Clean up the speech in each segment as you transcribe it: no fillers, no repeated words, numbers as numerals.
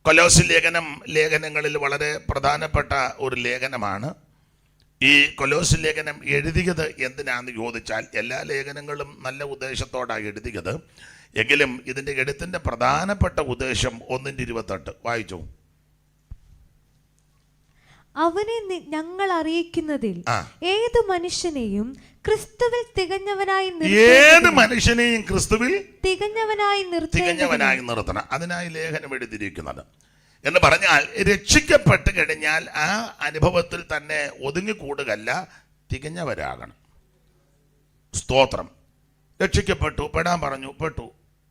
കൊലോസ്യ ലേഖനങ്ങളിൽ വളരെ പ്രധാനപ്പെട്ട ഒരു ലേഖനമാണ്. ഈ കൊലോസ്യ ലേഖനം എഴുതിയത് എന്തിനാണെന്ന് ചോദിച്ചാൽ, എല്ലാ ലേഖനങ്ങളും നല്ല ഉദ്ദേശത്തോടാണ് എഴുതിയത്. എങ്കിലും ഇതിൻ്റെ എഴുത്തിൻ്റെ പ്രധാനപ്പെട്ട ഉദ്ദേശം 1:28 വായിച്ചു. അവനെ ഞങ്ങൾ അറിയിക്കുന്നതിൽ ഏത് മനുഷ്യനെയും ക്രിസ്തുവിൽ തികഞ്ഞവനായി നിർത്തണം. അതിനായി ലേഖനം എഴുതിയിരിക്കുന്നത്. എന്ന് പറഞ്ഞാൽ രക്ഷിക്കപ്പെട്ട് കഴിഞ്ഞാൽ ആ അനുഭവത്തിൽ തന്നെ ഒതുങ്ങിക്കൂടുകയല്ല, തികഞ്ഞവരാകണം. സ്തോത്രം. രക്ഷിക്കപ്പെട്ടു, പെടാൻ പറഞ്ഞു, പെട്ടു,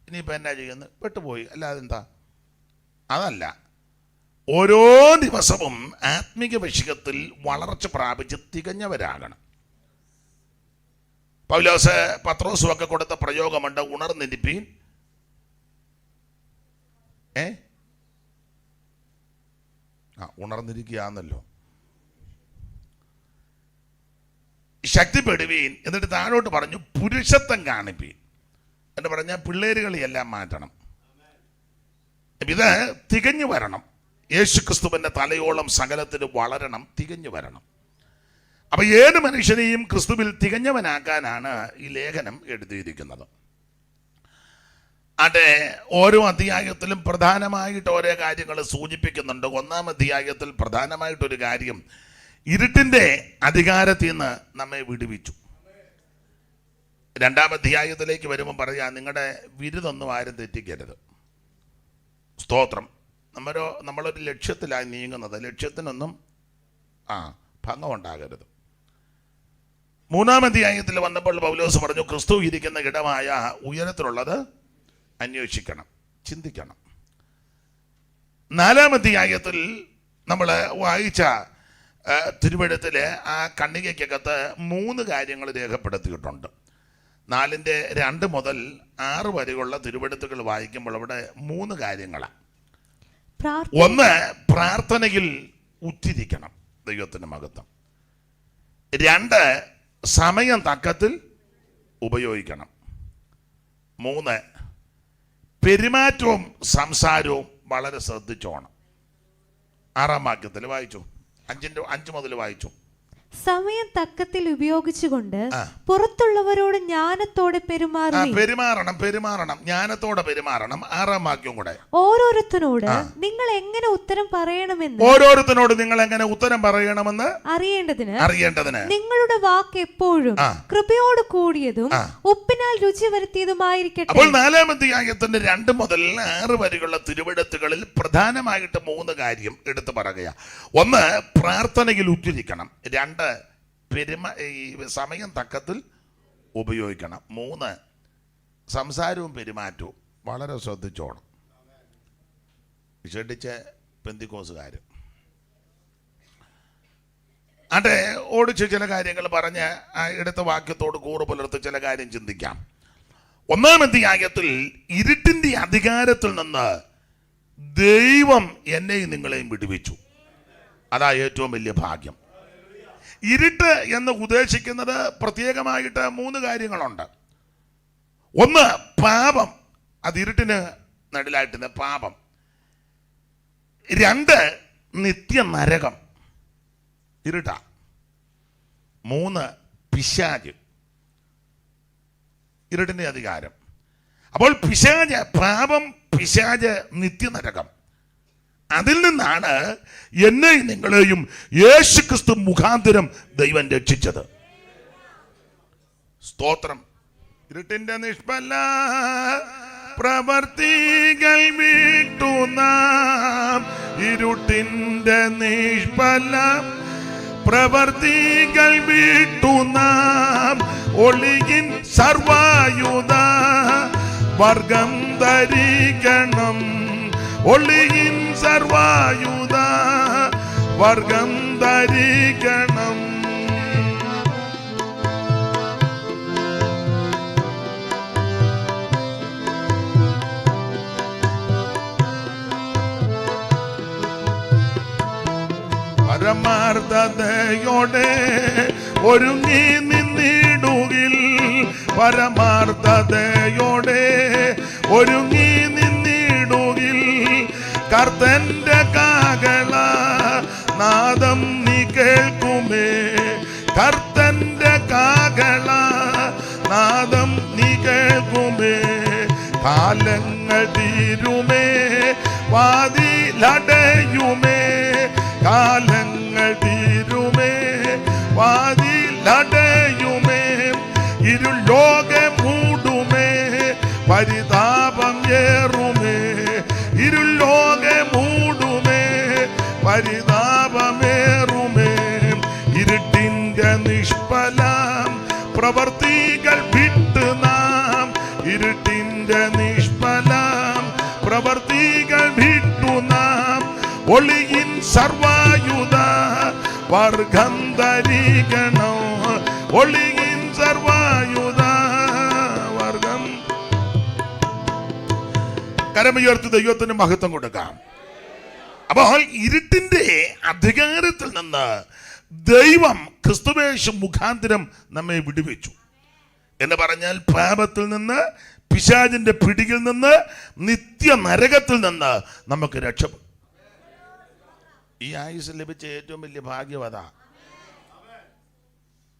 ഇനിയിപ്പോൾ എന്നാ ചെയ്യുന്നത്? പെട്ടുപോയി, അല്ലാതെ എന്താ? അതല്ല, ഓരോ ദിവസവും ആത്മീക വിഷയത്തിൽ വളർച്ച പ്രാപിച്ച് തികഞ്ഞവരാകണം. പൗലോസ് പത്രോസും ഒക്കെ കൊടുത്ത പ്രയോഗമുണ്ട്, ഉണർന്നിരിപ്പീൻ. ഉണർന്നിരിക്കുകയാണല്ലോ. ശക്തിപ്പെടുവീൻ. എന്നിട്ട് താഴോട്ട് പറഞ്ഞു, പുരുഷത്വം കാണിപ്പീൻ എന്ന് പറഞ്ഞാൽ പിള്ളേരുകളെയെല്ലാം മാറ്റണം. ഇത് തികഞ്ഞു വരണം. യേശുക്രിസ്തുവിൻ്റെ തലയോളം സകലത്തിന് വളരണം, തികഞ്ഞു വരണം. അപ്പൊ ഏത് മനുഷ്യനെയും ക്രിസ്തുവിൽ തികഞ്ഞവനാക്കാനാണ് ഈ ലേഖനം എഴുതിയിരിക്കുന്നത്. അതെ, ഓരോ അധ്യായത്തിലും പ്രധാനമായിട്ട് ഓരോ കാര്യങ്ങൾ സൂചിപ്പിക്കുന്നുണ്ട്. 1-ാം അധ്യായത്തിൽ പ്രധാനമായിട്ടൊരു കാര്യം, ഇരുട്ടിൻ്റെ അധികാരത്തിൽ നിന്ന് നമ്മെ വിടുവിച്ചു. 2-ാം അധ്യായത്തിലേക്ക് വരുമ്പോൾ പറയാം, നിങ്ങളുടെ വിരുതൊന്നും ആരും തെറ്റിക്കരുത്. സ്തോത്രം. നമ്മളൊരു ലക്ഷ്യത്തിലായി നീങ്ങുന്നത്, ലക്ഷ്യത്തിനൊന്നും ഭംഗം ഉണ്ടാകരുത്. 3-ാം അധ്യായത്തിൽ വന്നപ്പോൾ പൗലോസ് പറഞ്ഞു, ക്രിസ്തു ഇരിക്കുന്ന ഇടമായ ഉയരത്തിലുള്ളത് അന്വേഷിക്കണം, ചിന്തിക്കണം. 4-ാം അധ്യായത്തിൽ നമ്മൾ വായിച്ച തിരുവെഴുത്തിലെ ആ കണ്ണികയ്ക്കകത്ത് 3 കാര്യങ്ങൾ രേഖപ്പെടുത്തിയിട്ടുണ്ട്. 4:2 മുതൽ 6 വരെയുള്ള തിരുവെഴുത്തുകൾ വായിക്കുമ്പോൾ അവിടെ 3 കാര്യങ്ങളാണ്. 1, പ്രാർത്ഥനയിൽ ഉറ്റിരിക്കണം, ദൈവത്തിൻ്റെ മഹത്വം. 2, സമയം തക്കത്തിൽ ഉപയോഗിക്കണം. 3, പെരുമാറ്റവും സംസാരവും വളരെ ശ്രദ്ധിച്ചോണം. 6-ാം വാക്യത്തിൽ വായിച്ചു, 5 മുതൽ വായിച്ചു. സമയം തക്കത്തിൽ ഉപയോഗിച്ചുകൊണ്ട് പുറത്തുള്ളവരോട് ജ്ഞാനത്തോടെ പെരുമാറണം, ജ്ഞാനത്തോടെ പെരുമാറണം. 6-ാം വാക്യം കൂടെ, ഓരോരുത്തരോട് നിങ്ങൾ എങ്ങനെ ഉത്തരം പറയണമെന്ന് അറിയേണ്ടതിന് നിങ്ങളുടെ വാക്ക് എപ്പോഴും കൃപയോട് കൂടിയതും ഉപ്പിനാൽ രുചി വരുത്തിയതുമായിരിക്കട്ടെ. അപ്പോൾ 4-ാം അധ്യായത്തിന്റെ 2 മുതൽ 6 വരെയുള്ള തിരുവെഴുത്തുകളിൽ പ്രധാനമായിട്ട് 3 കാര്യം എടുത്തു പറയുക. 1, പ്രാർത്ഥനയിൽ ഉറ്റിരിക്കണം. 2, സമയം തക്കത്തിൽ ഉപയോഗിക്കണം. 3, സംസാരവും പെരുമാറ്റവും വളരെ ശ്രദ്ധിച്ചോണം. വിശേഷിച്ച് പെന്തിക്കോസുകാർ അതെ ഓടിച്ച് ചില കാര്യങ്ങൾ പറഞ്ഞ് എടുത്ത വാക്യത്തോട് കൂറ് പുലർത്തി ചില കാര്യം ചിന്തിക്കാം. 1-ാം അധ്യായത്തിൽ ഇരുട്ടിന്റെ അധികാരത്തിൽ നിന്ന് ദൈവം എന്നെയും നിങ്ങളെയും വിടുവിച്ചു. അതാ ഏറ്റവും വലിയ ഭാഗ്യം. ഇരുട്ട് എന്ന് ഉദ്ദേശിക്കുന്നത് പ്രത്യേകമായിട്ട് 3 കാര്യങ്ങളുണ്ട്. 1, പാപം, അത് ഇരുട്ടിന് നടുലായിട്ട് പാപം. 2, നിത്യ നരകം, ഇരുട്ട. 3, പിശാച്, ഇരുട്ടിന്റെ അധികാരം. അപ്പോൾ പിശാച്, പാപം, പിശാച്, നിത്യനരകം. അതിൽ നിന്നാണ് എന്നെയും നിങ്ങളെയും യേശുക്രിസ്തു മുഖാന്തരം ദൈവം രക്ഷിച്ചത്. സ്തോത്രം. ഇരുട്ടിന്റെ നിഷ്ഫല പ്രവർത്തികൾ വിട്ടു നാം, ഇരുട്ടിന്റെ നിഷ്ഫല പ്രവർത്തികൾ വിട്ടു നാം, ഒളിയിൻ സർവായുധ വർഗം ധരിക്കണം, ഒളിയിൻ സർവായുധ വർഗം ധരിക്കണം. പരമാർത്ഥതയോടെ ഒരുങ്ങി നിന്നിടുകിൽ, പരമാർത്ഥതയോടെ ഒരുങ്ങി നിന്നിടുകിൽ, കർത്തന്റെ കാഹള നാദം നീ കേൾക്കുമേ. കർത്തന്റെ കാഹള നാദം നീ കേൾക്കുമേ. കാലങ്ങൾ തീരുമേ വാതിലടയുമേ. കാലങ്ങൾ തീരുമേ വാതിലടയുമേ. ഇരുലോകം മൂടുമേ പരിതാപം ഏറുമേ. ഇരുലോകം മൂടുമേ പരിതാപമേറുമേ. ഇരുട്ടിന്റെ നിഷ്ഫലം പ്രവർത്തികൾ വിട്ട് നാം. ഇരുട്ടിന്റെ നിഷ്ഫലം പ്രവർത്തികൾ വിട്ടു നാം. ഒളിയിൻ സർവായുധ വർഗം ധരിക്കണം. ഒളിയിൻ സർവായുധ വർഗം. കരമുയർത്തി ദൈവത്തിന് മഹത്വം കൊടുക്കാം. അപ്പോൾ ഇരുട്ടിന്റെ അധികാരത്തിൽ നിന്ന് ദൈവം ക്രിസ്തുവേശു മുഖാന്തരം നമ്മെ വിടുവിച്ചു എന്ന് പറഞ്ഞാൽ പാപത്തിൽ നിന്ന്, പിശാചിന്റെ പിടിയിൽ നിന്ന്, നിത്യ നരകത്തിൽ നിന്ന് നമുക്ക് രക്ഷപ്പെടും. ഈ ആയുസ് ലഭിച്ച ഏറ്റവും വലിയ ഭാഗ്യവത.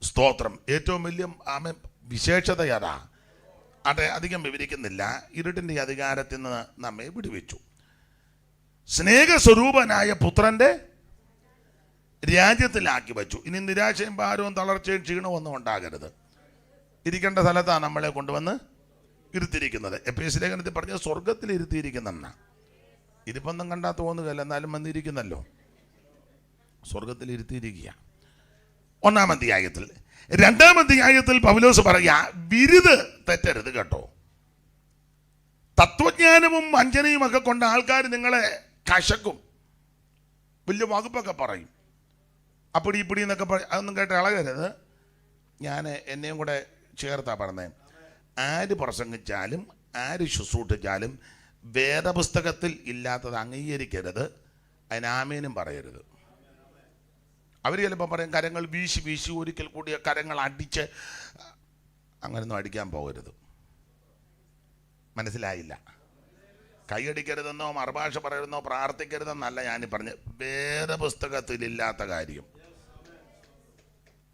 സ്തോത്രം. ഏറ്റവും വലിയ വിശേഷത അതാ. അതെ, അധികം വിവരിക്കുന്നില്ല. ഇരുട്ടിന്റെ അധികാരത്തിൽ നിന്ന് നമ്മെ വിടുവിച്ചു. സ്നേഹസ്വരൂപനായ പുത്രന്റെ രാജ്യത്തിലാക്കി വെച്ചു. ഇനി നിരാശയും ഭാരവും തളർച്ചയും ക്ഷീണവും ഒന്നും ഉണ്ടാകരുത്. ഇരിക്കേണ്ട സ്ഥലത്താണ് നമ്മളെ കൊണ്ടുവന്ന് ഇരുത്തിയിരിക്കുന്നത്. എഫേസ്യ ലേഖനത്തിൽ പറഞ്ഞ സ്വർഗത്തിൽ ഇരുത്തിയിരിക്കുന്ന ഇതിപ്പൊന്നും കണ്ടാൽ തോന്നുകയല്ല, എന്നാലും വന്നിരിക്കുന്നല്ലോ. സ്വർഗത്തിൽ ഇരുത്തിയിരിക്കുക. 1-ാം അധ്യായത്തിൽ. 2-ാം അധ്യായത്തിൽ പൗലോസ് പറയാ, വിരുത് തെറ്റരുത് കേട്ടോ. തത്വജ്ഞാനവും വഞ്ചനയും ഒക്കെ കൊണ്ട് ആൾക്കാർ നിങ്ങളെ കശക്കും, വലിയ വകുപ്പൊക്കെ പറയും, അപ്പടി ഇപ്പിടി എന്നൊക്കെ പറയും. അതൊന്നും കേട്ട് ഇളകരുത്. ഞാൻ എന്നെയും കൂടെ ചേർത്താ പറഞ്ഞത്. ആര് പ്രസംഗിച്ചാലും ആര് ശുശ്രൂഷിച്ചാലും വേദപുസ്തകത്തിൽ ഇല്ലാത്തത് അംഗീകരിക്കരുത്, അതിന് ആമേനും പറയരുത്. അവർ ചിലപ്പോൾ പറയും കരങ്ങൾ വീശി വീശി ഒരിക്കൽ കൂടിയ കരങ്ങൾ അടിച്ച്. അങ്ങനൊന്നും അടിക്കാൻ പോകരുത്. മനസ്സിലായില്ല? കൈയടിക്കരുതെന്നോ മറുഭാഷ പറയരുതെന്നോ പ്രാർത്ഥിക്കരുതെന്നല്ല ഞാൻ പറഞ്ഞ്. വേദപുസ്തകത്തിലില്ലാത്ത കാര്യം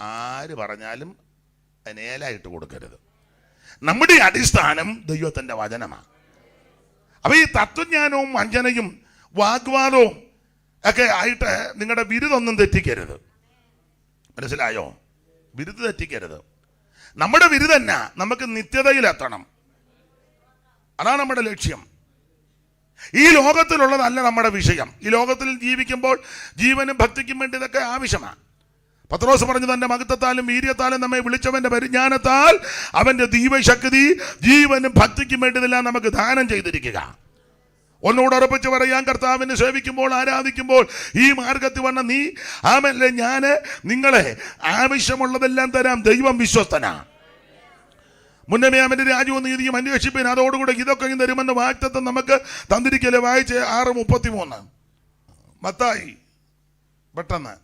ആര് പറഞ്ഞാലും അതിനേലായിട്ട് കൊടുക്കരുത്. നമ്മുടെ അടിസ്ഥാനം ദൈവത്തിൻ്റെ വചനമാണ്. അപ്പൊ ഈ തത്വജ്ഞാനവും വഞ്ചനയും വാഗ്വാദവും ഒക്കെ ആയിട്ട് നിങ്ങളുടെ ബിരുദൊന്നും തെറ്റിക്കരുത്. മനസ്സിലായോ? ബിരുദ തെറ്റിക്കരുത്. നമ്മുടെ ബിരുദന്ന നമുക്ക് നിത്യതയിലെത്തണം. അതാണ് നമ്മുടെ ലക്ഷ്യം. ഈ ലോകത്തിലുള്ളതല്ല നമ്മുടെ വിഷയം. ഈ ലോകത്തിൽ ജീവിക്കുമ്പോൾ ജീവനും ഭക്തിക്കും വേണ്ടി ഇതൊക്കെ ആവശ്യമാണ്. പത്രോസ് പറഞ്ഞു, തന്റെ മഹത്വത്താലും വീര്യത്താലും നമ്മെ വിളിച്ചവന്റെ പരിജ്ഞാനത്താൽ അവന്റെ ദൈവശക്തി ജീവനും ഭക്തിക്കും വേണ്ടിയതെല്ലാം നമുക്ക് ദാനം ചെയ്തിരിക്കുക. ഒന്നുകൂടെ ഉറപ്പിച്ച് പറയാൻ, കർത്താവിനെ സേവിക്കുമ്പോൾ ആരാധിക്കുമ്പോൾ ഈ മാർഗത്തിൽ വന്ന നീ ആമല്ലേ, ഞാൻ നിങ്ങളെ ആവശ്യമുള്ളതെല്ലാം തരാം. ദൈവം വിശ്വസ്തനാ. മുന്നമേ അവന്റെ രാജ്യവും നീതിയും അന്വേഷിപ്പേൻ, അതോടുകൂടെ ഇതൊക്കെ തരുമെന്ന് വാഗ്ദത്തം നമുക്ക് തന്നിരിക്കല്ലേ. വായിച്ച് 6:33 മത്തായി. പെട്ടെന്ന്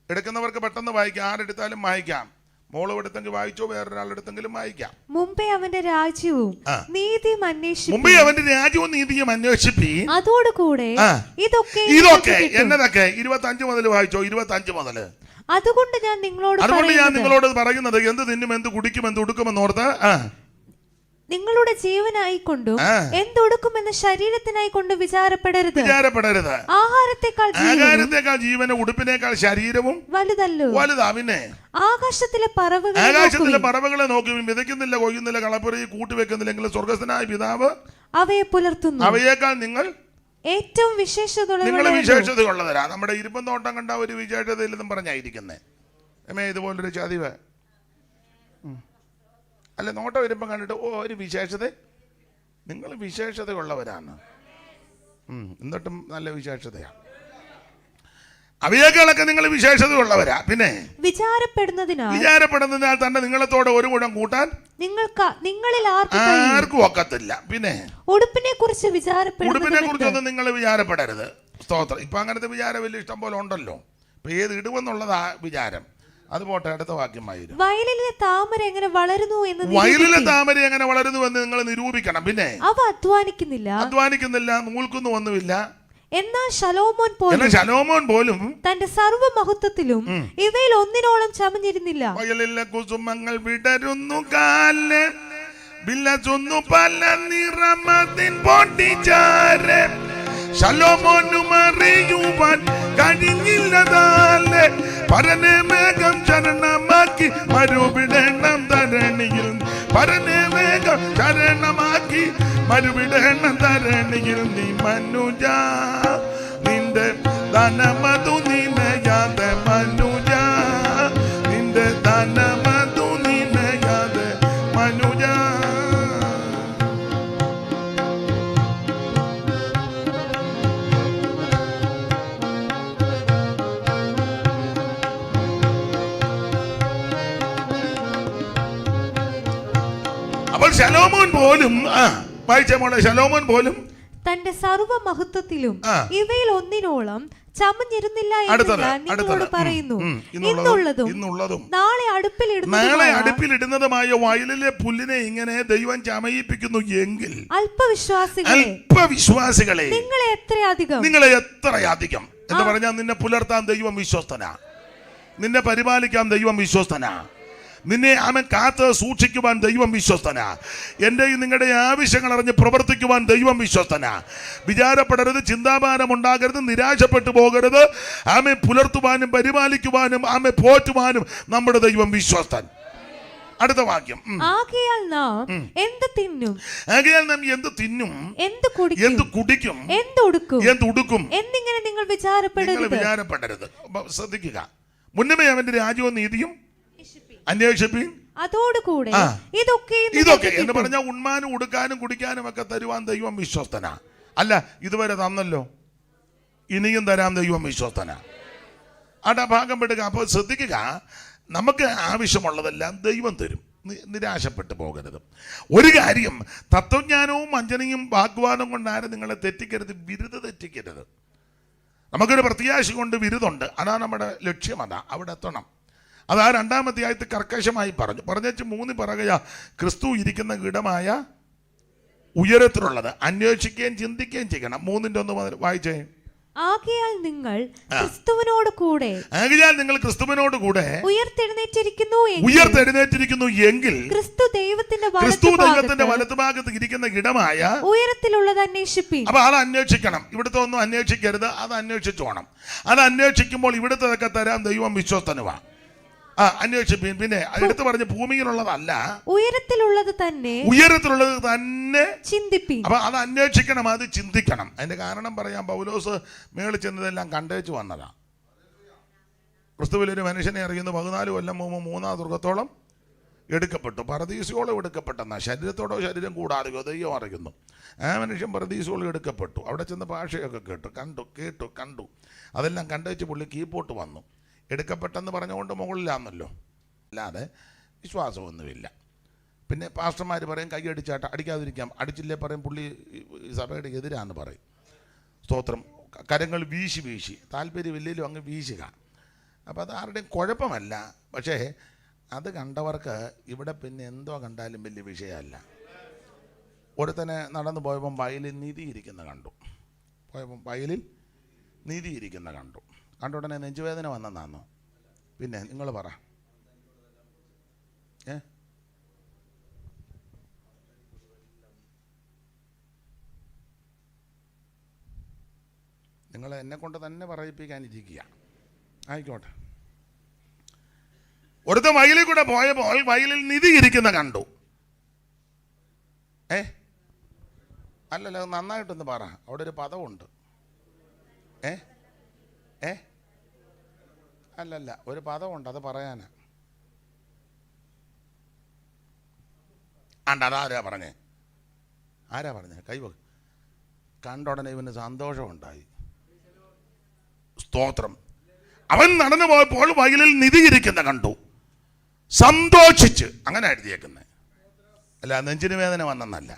എടുക്കുന്നവർക്ക് പെട്ടെന്ന് വായിക്കാം. ആരെടുത്താലും വായിക്കാം. മോളും എടുത്തെങ്കിൽ വായിച്ചോ, വേറൊരാളെടുത്തെങ്കിലും വായിക്കാം. മുമ്പേ അവന്റെ രാജ്യവും നീതിയും അന്വേഷിപ്പീൻ, അതോടുകൂടെ ഇതൊക്കെ എന്നതൊക്കെ 25 മുതൽ വായിച്ചോ. 25 മുതൽ. അതുകൊണ്ട് ഞാൻ നിങ്ങളോട് പറയുന്നത്, എന്ത് തിന്നും, എന്ത് കുടിക്കും, എന്ത് ഉടുക്കുമെന്നോർത്ത് നിങ്ങളുടെ ജീവനായിക്കൊണ്ടും എന്തൊടുക്കുമെന്ന് ശരീരത്തിനായി കൊണ്ട് വിചാരപ്പെടരുത്. ആഹാരത്തെക്കാൾ ജീവനും ഉടുപ്പിനേക്കാൾ ശരീരവും വലുതാ. പിന്നെ ആകാശത്തിലെ പറവകളെ നോക്കി, വിതയ്ക്കുന്നില്ല, കൊയ്യുന്നില്ല, കളപ്പുരയിൽ കൂട്ടിവെക്കുന്നില്ലെങ്കിൽ സ്വർഗ്ഗസ്ഥനായ പിതാവ് അവയെ പുലർത്തുന്നു. അവയേക്കാൾ നിങ്ങൾ ഏറ്റവും വിശേഷതയുള്ളവരാ. നമ്മുടെ ഇരുമ്പന്തോട്ടം കണ്ട ഒരു വിശേഷതയില്ലെന്നും പറഞ്ഞായിരിക്കുന്നേ. ഇതുപോലൊരു ചതിവ് അല്ല. നോട്ടം വരുമ്പം കണ്ടിട്ട് ഒരു വിശേഷത, നിങ്ങൾ വിശേഷതയുള്ളവരാണ്. എന്നിട്ടും നല്ല വിശേഷതയാണ്. അവയേക്കാളൊക്കെ നിങ്ങൾ വിശേഷതയുള്ളവരാ. പിന്നെ വിചാരപ്പെടുന്നതിനാൽ തന്നെ നിങ്ങളത്തോടെ ഒരു ഗുണം കൂട്ടാൻ നിങ്ങളിൽ ആർക്കും ഒക്കത്തില്ല. പിന്നെ ഉടുപ്പിനെ കുറിച്ചൊന്നും നിങ്ങൾ വിചാരപ്പെടരുത്. സ്തോത്രം. ഇപ്പൊ അങ്ങനത്തെ വിചാരം വലിയ ഇഷ്ടം പോലെ ഉണ്ടല്ലോ. ഇപ്പൊ ഏത് ഇടുമെന്നുള്ളതാ വിചാരം. അത് പോട്ടെ, അടുത്ത വാക്യമായിരുന്നു. വയലിലെ താമര എങ്ങനെ വളരുന്നു എന്ന് വയലിലെ താമര എങ്ങനെ വളരുന്നു എന്ന് നിങ്ങൾ നിരൂപിക്കണം. പിന്നെ അവ അധ്വാനിക്കുന്നില്ല, നൂൽക്കുന്നൊന്നുമില്ല. എന്നാൽ ശലോമോൻ പോലും തന്റെ സർവ്വമഹത്വത്തിലും ഇവയിൽ ഒന്നിനോളം ചമഞ്ഞിരുന്നില്ല. വയലിലെ കുസുമങ്ങൾ വിടരുന്നു, കാല് വിലസുന്നു പല നിറമതിൻ പൊട്ടിച്ചാരെ. ശലോമോനും അറിയുവാൻ കഴിഞ്ഞില്ലതാലെ പരനെ മേഘം ശരണമാക്കി മരുവിടണം ധരണിയിൽ. പരനെ മേഘം ശരണമാക്കി മരുവിടണം ധരണിയിൽ. നീ മനുജ നിന്റെ ധനമതു നിനയാതെ, മനുജ നിന്റെ ധനമതു നിനയാതെ, മനുജ. അപ്പോൾ ശലോമോൻ പോലും വായിച്ച മോളെ, ശലോമോൻ പോലും തന്റെ സർവ്വമഹത്വത്തിലും ഇവയിൽ ഒന്നിനോളം ചമഞ്ഞിരുന്നില്ല എന്ന് ഞാൻ നിങ്ങളോട് പറയുന്നു. ഇന്നുള്ളതും നാളെ അടുപ്പിലിടുന്നതുമായ വയലിലെ പുല്ലിനെ ഇങ്ങനെ ദൈവം ചമയിപ്പിക്കുന്നു എങ്കിൽ അല്പവിശ്വാസികളെ നിങ്ങളെ എത്രയധികം എന്ന് പറഞ്ഞാൽ, നിന്നെ പുലർത്താൻ ദൈവം വിശ്വസ്തനാ, നിന്നെ പരിപാലിക്കാൻ ദൈവം വിശ്വസ്തനാ, നിന്നെ അവൻ കാത്ത് സൂക്ഷിക്കുവാൻ ദൈവം വിശ്വസ്തനാ, എന്റെയും നിങ്ങളുടെ ആവശ്യങ്ങൾ അറിഞ്ഞ് പ്രവർത്തിക്കുവാൻ ദൈവം വിശ്വസ്തനാ. വിചാരപ്പെടരുത്, ചിന്താഭാരം ഉണ്ടാകരുത്, നിരാശപ്പെട്ടു പോകരുത്. ആമെ പുലർത്തുവാനും പരിപാലിക്കുവാനും ആമെ പോറ്റുവാനും നമ്മുടെ ദൈവം വിശ്വസ്തൻ. അടുത്ത വാക്യം. ആകയാൽ നാം എന്ത് തിന്നും, എന്ത് കുടിക്കും, എന്തുടുക്കും എന്നിങ്ങനെ നിങ്ങൾ വിചാരപ്പെടരുത്. ശ്രദ്ധിക്കുക, മുന്നമേ അവന്റെ രാജ്യവും നീതിയും അന്വേഷിപ്പീൻ, അതോടുകൂടെ ഇതൊക്കെ എന്ന് പറഞ്ഞാൽ ഉണ്മാനും ഉടുക്കാനും കുടിക്കാനും ഒക്കെ തരുവാൻ ദൈവം വിശ്വസ്തനാ. അല്ല, ഇതുവരെ തന്നല്ലോ, ഇനിയും തരാൻ ദൈവം വിശ്വസ്തനാ. അവിടെ ഭാഗം പെടുക. അപ്പോൾ ശ്രദ്ധിക്കുക, നമുക്ക് ആവശ്യമുള്ളതെല്ലാം ദൈവം തരും, നിരാശപ്പെട്ടു പോകരുത്. ഒരു കാര്യം, തത്വജ്ഞാനവും വഞ്ചനയും വാഗ്വാദം കൊണ്ടാരും നിങ്ങളെ തെറ്റിക്കരുത്, ബിരുദ തെറ്റിക്കരുത്. നമുക്കൊരു പ്രത്യാശ കൊണ്ട് ബിരുദുണ്ട്, അതാണ് നമ്മുടെ ലക്ഷ്യം, അതാ അവിടെ എത്തണം. അത് ആ 2-ാം അധ്യായത്തിൽ കർക്കശമായി പറഞ്ഞേച്ച് 3 പറയുക, ക്രിസ്തു ഇരിക്കുന്ന ഇടമായ ഉയരത്തിലുള്ളത് അന്വേഷിക്കുകയും ചിന്തിക്കുകയും ചെയ്യണം. 3-1 വായിച്ചേ. ആകയാൽ നിങ്ങൾ ക്രിസ്തുവിനോട് കൂടെ ഉയർത്തെഴുന്നേറ്റിരിക്കുന്നു എങ്കിൽ ക്രിസ്തു ദൈവത്തിന്റെ വലത്തുഭാഗത്ത് ഇരിക്കുന്ന ഇടമായ ഉയരത്തിലുള്ളത് അന്വേഷിപ്പീൻ. അപ്പൊ അത് അന്വേഷിക്കണം. ഇവിടുത്തെ ഒന്നും അന്വേഷിക്കരുത്, അത് അന്വേഷിച്ചോണം. അത് അന്വേഷിക്കുമ്പോൾ ഇവിടുത്തെ തരാൻ ദൈവം വിശ്വസ്തനുവാ. അന്വേഷിപ്പീൻ. പിന്നെ എടുത്തു പറഞ്ഞ് ഭൂമിയിലുള്ളതല്ല, ഉയരത്തിലുള്ളത് തന്നെ ചിന്തിപ്പീൻ. അപ്പൊ അത് അന്വേഷിക്കണം, അത് ചിന്തിക്കണം. അതിന്റെ കാരണം പറയാം. പൗലോസ് മേളിൽ ചെന്നതെല്ലാം കണ്ടേച്ചു വന്നതാ. ക്രിസ്തുവിലൊരു മനുഷ്യനെ അറിയുന്നു, 14 കൊല്ലം മുമ്പ് 3-ാം ദുർഗത്തോളം എടുക്കപ്പെട്ടു, പരദീസോളം എടുക്കപ്പെട്ടെന്നാ. ശരീരത്തോടോ ശരീരം കൂടാതെയോ ദൈവം അറിയുന്നു. ആ മനുഷ്യൻ പരദീസോളം എടുക്കപ്പെട്ടു. അവിടെ ചെന്ന് ഭാഷയൊക്കെ കണ്ടു. അതെല്ലാം കണ്ടേച്ച് പുള്ളി കീപ്പോട്ട് വന്നു. എടുക്കപ്പെട്ടെന്ന് പറഞ്ഞുകൊണ്ട് മുകളിലാണെന്നല്ലോ, അല്ലാതെ വിശ്വാസമൊന്നുമില്ല. പിന്നെ പാസ്റ്റർമാർ പറയും കൈ അടിക്കാതിരിക്കാം, അടിച്ചില്ലേ പറയും പുള്ളി സഭയുടെ എതിരാന്ന് പറയും. സ്തോത്രം. കരങ്ങൾ വീശി താല്പര്യമില്ലെങ്കിലും അങ്ങ് വീശുക. അപ്പോൾ അത് ആരുടെയും കുഴപ്പമല്ല. പക്ഷേ അത് കണ്ടവർക്ക് ഇവിടെ പിന്നെ എന്തോ കണ്ടാലും വലിയ വിഷയമല്ല. ഒരുത്തനെ നടന്നു പോയപ്പം വയലിൽ നീതിയിരിക്കുന്ന കണ്ടു. കണ്ട ഉടനെ നെഞ്ചുവേദന വന്നെന്നാന്നോ? പിന്നെ നിങ്ങൾ പറ. നിങ്ങൾ എന്നെ കൊണ്ട് തന്നെ പറയിപ്പിക്കാനിരിക്കുക. ആയിക്കോട്ടെ. ഒരുത്തൻ വയലിൽ കൂടെ പോയപ്പോൾ വയലിൽ നിധി ഇരിക്കുന്ന കണ്ടു. അല്ലല്ല, നന്നായിട്ടൊന്ന് പറ. അവിടെ ഒരു പദമുണ്ട്. അല്ലല്ല, ഒരു പദമുണ്ട്, അത് പറയാനാ. അതാരാ പറഞ്ഞേ? കൈവ കണ്ട ഉടനെ ഇവന് സന്തോഷമുണ്ടായി. സ്തോത്രം. അവൻ നടന്നു പോയപ്പോൾ വയലിൽ നിധി ഇരിക്കുന്ന കണ്ടു, സന്തോഷിച്ച്. അങ്ങനെ എഴുതിയേക്കുന്നത്. അല്ല, നെഞ്ചിന് വേദന വന്നെന്നല്ല.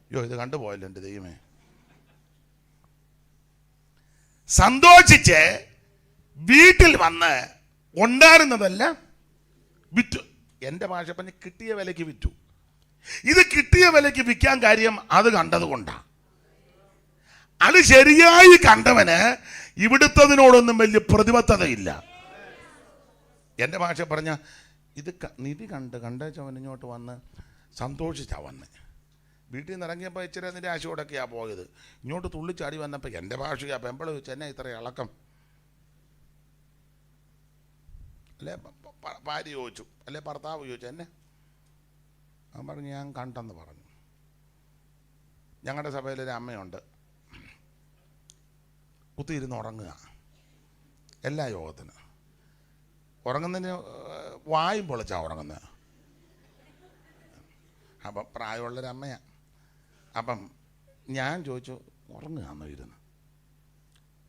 അയ്യോ, ഇത് കണ്ടുപോയല്ലോ എൻ്റെ ദൈവമേ. സന്തോഷിച്ച് വീട്ടിൽ വന്ന് ഉണ്ടായിരുന്നതെല്ലാം വിറ്റു. എൻ്റെ ഭാഷ പറഞ്ഞ് കിട്ടിയ വിലയ്ക്ക് വിറ്റു. ഇത് കിട്ടിയ വിലയ്ക്ക് വിൽക്കാൻ കാര്യം അത് കണ്ടതുകൊണ്ടാണ്. അത് ശരിയായി കണ്ടവന് ഇവിടുത്തതിനോടൊന്നും വലിയ പ്രതിബദ്ധതയില്ല. എൻ്റെ ഭാഷ പറഞ്ഞ ഇത് നിധി കണ്ടേച്ചവൻ ഇങ്ങോട്ട് വന്ന് സന്തോഷിച്ചാ വന്ന്. വീട്ടിൽ നിന്ന് ഇറങ്ങിയപ്പോൾ ഇച്ചിരി അതിൻ്റെ ആശയോടൊക്കെയാണ് പോയത്. ഇങ്ങോട്ട് തുള്ളിച്ചാടി വന്നപ്പോൾ എൻ്റെ ഭാഷയാ പെമ്പള ചോദിച്ചു, എന്നെ ഇത്ര ഇളക്കം? അല്ലെ ഭാര്യ ചോദിച്ചു, അല്ലെ ഭർത്താവ് ചോദിച്ചു, എന്നെ? അവൻ പറഞ്ഞു ഞാൻ കണ്ടെന്ന് പറഞ്ഞു. ഞങ്ങളുടെ സഭയിലൊരു അമ്മയുണ്ട്, കുത്തിയിരുന്ന് ഉറങ്ങുക എല്ലാ യോഗത്തിന്. ഉറങ്ങുന്നതിന് വായും പൊളിച്ചാണ് ഉറങ്ങുന്നത്. അപ്പം പ്രായമുള്ളൊരമ്മയാണ്. അപ്പം ഞാൻ ചോദിച്ചു, ഉറങ്ങുകയെന്നോ ഇരുന്ന്?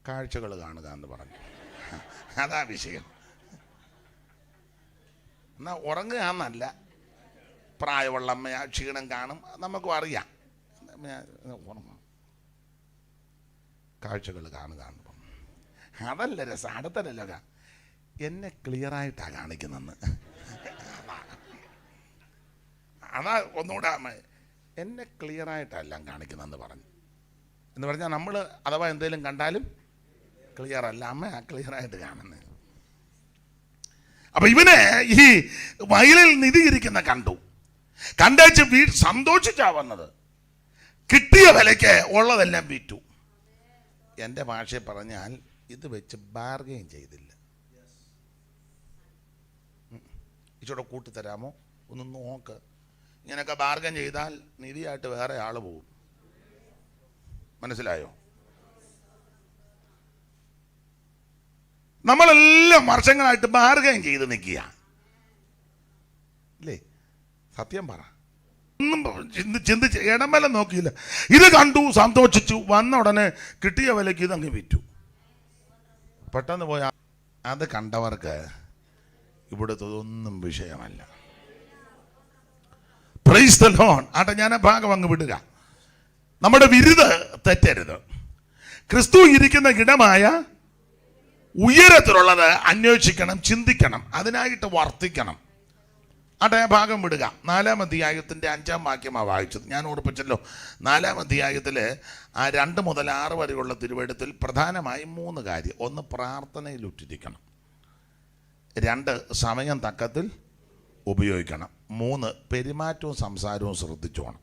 കാഴ്ചകൾ കാണുക എന്ന് പറഞ്ഞു. അതാ വിഷയം. എന്നാൽ ഉറങ്ങുകയെന്നല്ല, പ്രായമുള്ള അമ്മയാ, ക്ഷീണം കാണും, നമുക്കും അറിയാം. ഉറങ്ങും, കാഴ്ചകൾ കാണുക. അതല്ല രസം. അടുത്ത ഡയലോഗ, എന്നെ ക്ലിയറായിട്ടാണ് കാണിക്കുന്നെന്ന്. അതാ ഒന്നുകൂടെ അമ്മ, എന്നെ ക്ലിയറായിട്ടെല്ലാം കാണിക്കുന്നെന്ന് പറഞ്ഞു. എന്ന് പറഞ്ഞാൽ നമ്മൾ അഥവാ എന്തെങ്കിലും കണ്ടാലും ക്ലിയർ അല്ല, അമ്മ ക്ലിയറായിട്ട് കാണുന്നത്. അപ്പൊ ഇവനെ ഈ വയലിൽ നിധി ഇരിക്കുന്ന കണ്ടേച്ച് സന്തോഷിച്ചാ വന്നത്. കിട്ടിയ വിലയ്ക്ക് ഉള്ളതെല്ലാം വിറ്റു. എൻ്റെ ഭാഷയിൽ പറഞ്ഞാൽ ഇത് വെച്ച് ബാർഗെയിൻ ചെയ്തില്ല. ഇച്ചോടെ കൂട്ടിത്തരാമോ, ഒന്ന് നോക്ക്. ഇങ്ങനെയൊക്കെ ബാർഗൻ ചെയ്താൽ നിധിയായിട്ട് വേറെ ആൾ പോകും. മനസ്സിലായോ? നമ്മളെല്ലാം വർഷങ്ങളായിട്ട് ബാർഗൻ ചെയ്ത് നിൽക്കുക അല്ലേ? സത്യം പറ. ഒന്നും ചിന്തിച്ച് ഇടമല നോക്കിയില്ല. ഇത് കണ്ടു, സന്തോഷിച്ചു, വന്ന ഉടനെ കിട്ടിയ വിലയ്ക്ക് ഇതങ്ങ് വിറ്റു. പെട്ടെന്ന് പോയ അത് കണ്ടവർക്ക് ഇവിടുത്തതൊന്നും വിഷയമല്ല. Praise the Lord. ആട്ടെ, ഞാൻ ആ ഭാഗം അങ്ങ് വിടുക. നമ്മുടെ വിരുത് തെറ്റരുത്. ക്രിസ്തു ഇരിക്കുന്ന ഇടമായ ഉയരത്തിലുള്ളത് അന്വേഷിക്കണം, ചിന്തിക്കണം, അതിനായിട്ട് വർത്തിക്കണം. ആട്ടെ, ആ ഭാഗം വിടുക. 4-ാം അധ്യായത്തിൻ്റെ 5-ാം വാക്യമാണ് വായിച്ചത്. ഞാൻ ഓർപ്പിച്ചല്ലോ, 4-ാം അധ്യായത്തിൽ ആ 2 മുതൽ 6 വരെയുള്ള തിരുവെഴുത്തിൽ പ്രധാനമായും 3 കാര്യം. 1, പ്രാർത്ഥനയിലുറ്റിരിക്കണം. 2, സമയം തക്കത്തിൽ ഉപയോഗിക്കണം. 3, പെരുമാറ്റവും സംസാരവും ശ്രദ്ധിച്ചോണം.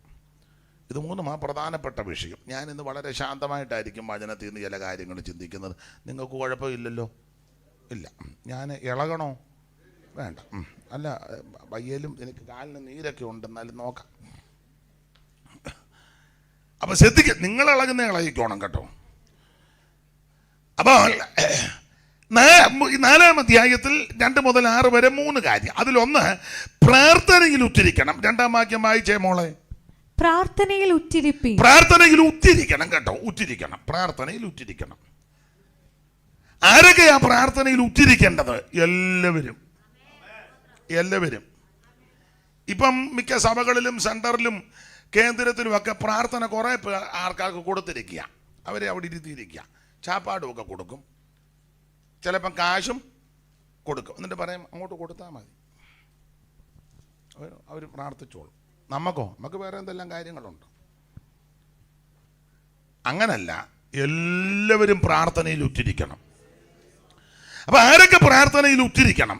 ഇത് 3 പ്രധാനപ്പെട്ട വിഷയം. ഞാനിന്ന് വളരെ ശാന്തമായിട്ടായിരിക്കും വചനത്തിൽ നിന്ന് ചില കാര്യങ്ങൾ ചിന്തിക്കുന്നത്. നിങ്ങൾക്ക് കുഴപ്പമില്ലല്ലോ? ഇല്ല. ഞാൻ ഇളകണോ? വേണ്ട. അല്ല, വയ്യലും എനിക്ക് കാലിന് നീരൊക്കെ ഉണ്ട്, എന്നാലും നോക്കാം. അപ്പം ശ്രദ്ധിക്കുക, നിങ്ങൾ ഇളകിക്കോണം കേട്ടോ. അപ്പോൾ 4-ാം അധ്യായത്തിൽ 2 മുതൽ 6 വരെ 3 കാര്യം. അതിലൊന്ന് പ്രാർത്ഥനയിൽ ഉറ്റിരിക്കണം. 2-ാം വാക്യം വായിച്ചേ മോളെ. പ്രാർത്ഥനയിൽ ഉറ്റിരിപ്പി. പ്രാർത്ഥനയിൽ ഉറ്റിരിക്കണം കേട്ടോ, ഉറ്റിരിക്കണം, പ്രാർത്ഥനയിൽ ഉറ്റിരിക്കണം. ആരൊക്കെയാ പ്രാർത്ഥനയിൽ ഉറ്റിരിക്കേണ്ടത്? എല്ലാവരും. ഇപ്പം മിക്ക സഭകളിലും സെന്ററിലും കേന്ദ്രത്തിലും ഒക്കെ പ്രാർത്ഥന കുറേ ആൾക്കാർക്ക് കൊടുത്തിരിക്കുക. അവരെ അവിടെ ഇരുത്തിയിരിക്കുക. ചാപ്പാടും ഒക്കെ കൊടുക്കും, ചിലപ്പം കാശും കൊടുക്കും. എന്നിട്ട് പറയും അങ്ങോട്ട് കൊടുത്താൽ മതി, അവർ പ്രാർത്ഥിച്ചോളും. നമുക്ക് വേറെ എന്തെല്ലാം കാര്യങ്ങളുണ്ട്. അങ്ങനല്ല, എല്ലാവരും പ്രാർത്ഥനയിൽ ഉറ്റിരിക്കണം. അപ്പം ആരൊക്കെ പ്രാർത്ഥനയിൽ ഉറ്റിരിക്കണം?